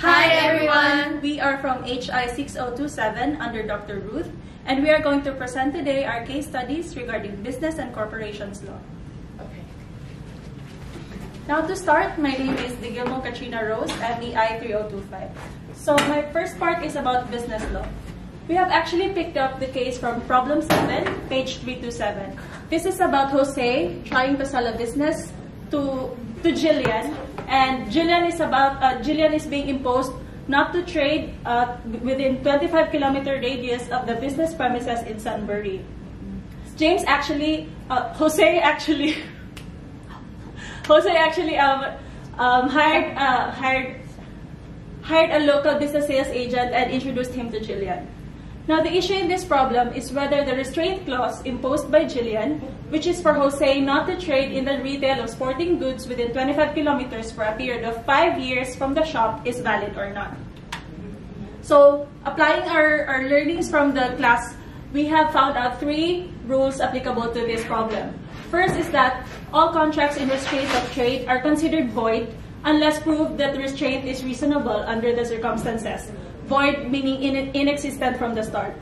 Hi everyone! We are from HI6027 under Dr. Ruth, and we are going to present today our case studies regarding business and corporations law. Okay. Now to start, my name is Digilmo Katrina Rose, MEI 3025. So my first part is about business law. We have actually picked up the case from problem 7, page 327. This is about Jose trying to sell a business to Jillian, and Jillian is being imposed not to trade within 25-kilometer radius of the business premises in Sunbury. Jose actually hired a local business sales agent and introduced him to Jillian. Now, the issue in this problem is whether the restraint clause imposed by Jillian, which is for Jose not to trade in the retail of sporting goods within 25 kilometers for a period of 5 years from the shop, is valid or not. So, applying our learnings from the class, we have found out 3 rules applicable to this problem. First is that all contracts in restraint of trade are considered void unless proved that the restraint is reasonable under the circumstances. Void meaning inexistent from the start.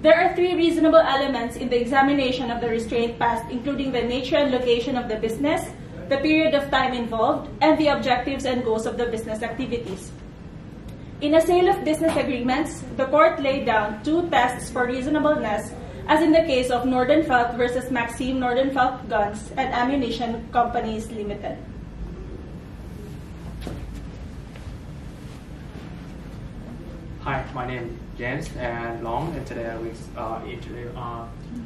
There are 3 reasonable elements in the examination of the restraint passed, including the nature and location of the business, the period of time involved, and the objectives and goals of the business activities. In a sale of business agreements, the court laid down 2 tests for reasonableness, as in the case of Nordenfelt versus Maxim Nordenfelt Guns and Ammunition Companies Limited. Hi, my name is James and Long, and today I will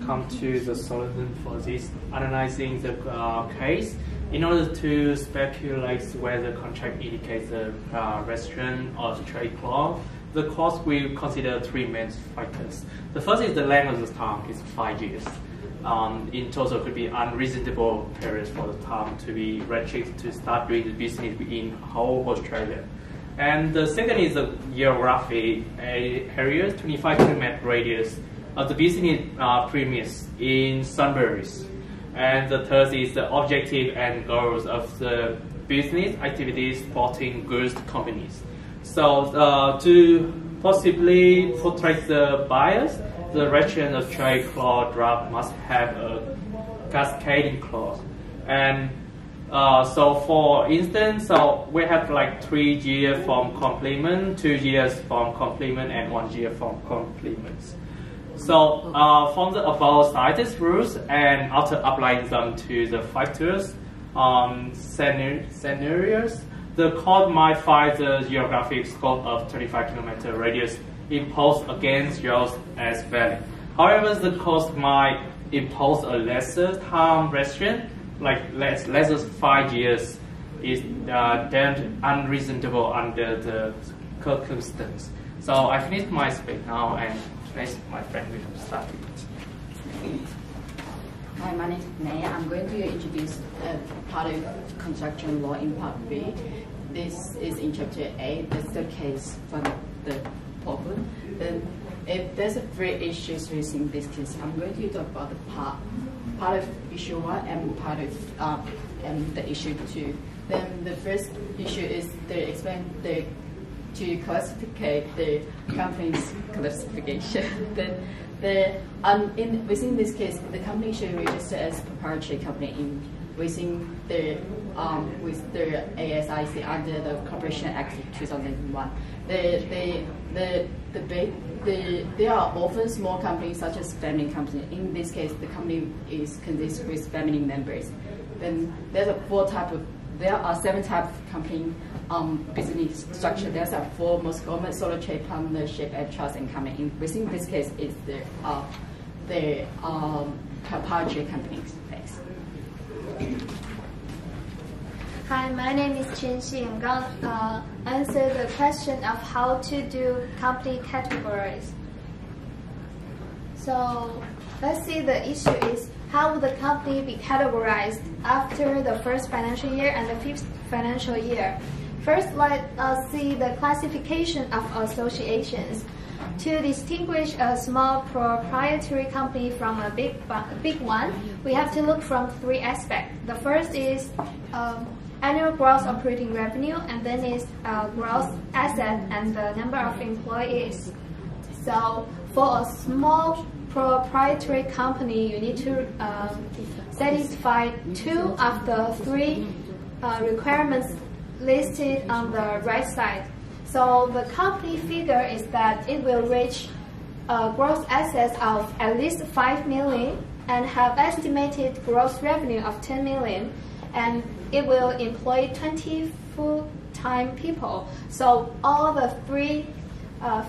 come to the solution for this, analyzing the case in order to speculate whether the contract indicates a restraint or trade clause. The court will consider 3 main factors. The first is the length of the term, is 5 years. In total, could be unreasonable period for the term to be restricted to start doing the business in whole Australia. And the second is the geographic area, 25 kilometer radius of the business premise in Sunbury. And the third is the objective and goals of the business activities supporting goods companies. So to possibly protect the buyers, the restriction of trade clause draft must have a cascading clause. And so for instance, we have like 3 years from complement, 2 years from complement, and 1 year from complements. So from the above cited rules, and after applying them to the factors scenarios, the court might find the geographic scope of 25 kilometer radius imposed against yours as valid. However, the court might impose a lesser term restriction, like less than 5 years, is then unreasonable under the circumstance. So I finished my speech now, and next my friend will start. Hi, my name is Naya. I'm going to introduce part of construction law in part B. This is in chapter 8. That's the case from the problem. Then, if there's 3 issues facing this case, I'm going to talk about the part of issue 1 and part of and the issue 2. Then the first issue is to classify the company's classification. Then within this case, the company should register as proprietary company within the with the ASIC under the Corporation Act 2001. There are often small companies such as family company. In this case, the company is consisted with family members. Then there are 7 types of company business structure. There's 4 most common: solo trade, partnership, and trust and company. Within this case, is the proprietary companies. Thanks. Hi, my name is Chen Xi. I'm going to answer the question of how to do company categories. So let's see, the issue is how will the company be categorized after the first financial year and the 5th financial year. First, let us see the classification of associations. To distinguish a small proprietary company from a big one, we have to look from 3 aspects. The first is annual gross operating revenue, and then is gross asset and the number of employees. So for a small proprietary company, you need to satisfy 2 of the 3 requirements listed on the right side. So the company figure is that it will reach gross assets of at least 5 million and have estimated gross revenue of 10 million, and it will employ 20 full-time people. So all the 3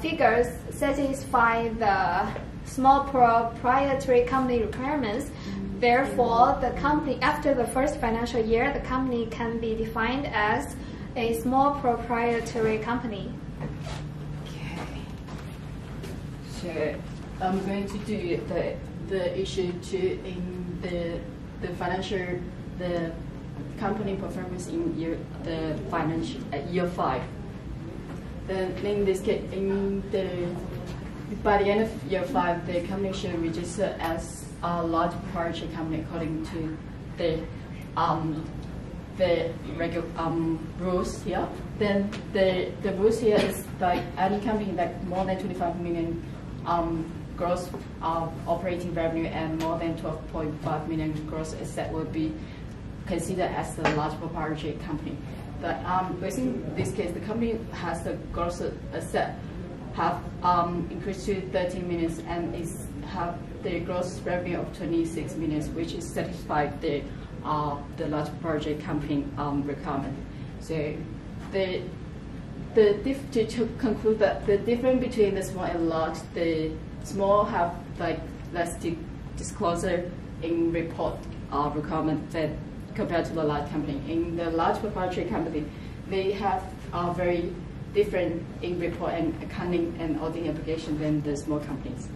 figures satisfy the small proprietary company requirements. Therefore, the company, after the first financial year, the company can be defined as a small proprietary company. Okay. So I'm going to do the issue 2 in the financial, the company performance in year 5. Then in this case, by the end of year 5, the company should register as a large proprietary company according to the regular rules here. Then the rules here is like any company like more than 25 million gross operating revenue and more than 12.5 million gross asset will be considered as the large proprietary company. But in this case, the company has the gross asset have increased to 13 million and is have the gross revenue of 26 million, which is satisfied the large proprietary company requirement. So to conclude that the difference between the small and large, the small have like less disclosure in report requirement than compared to the large company. In the large proprietary company, they have very different in report and accounting and auditing application than the small companies.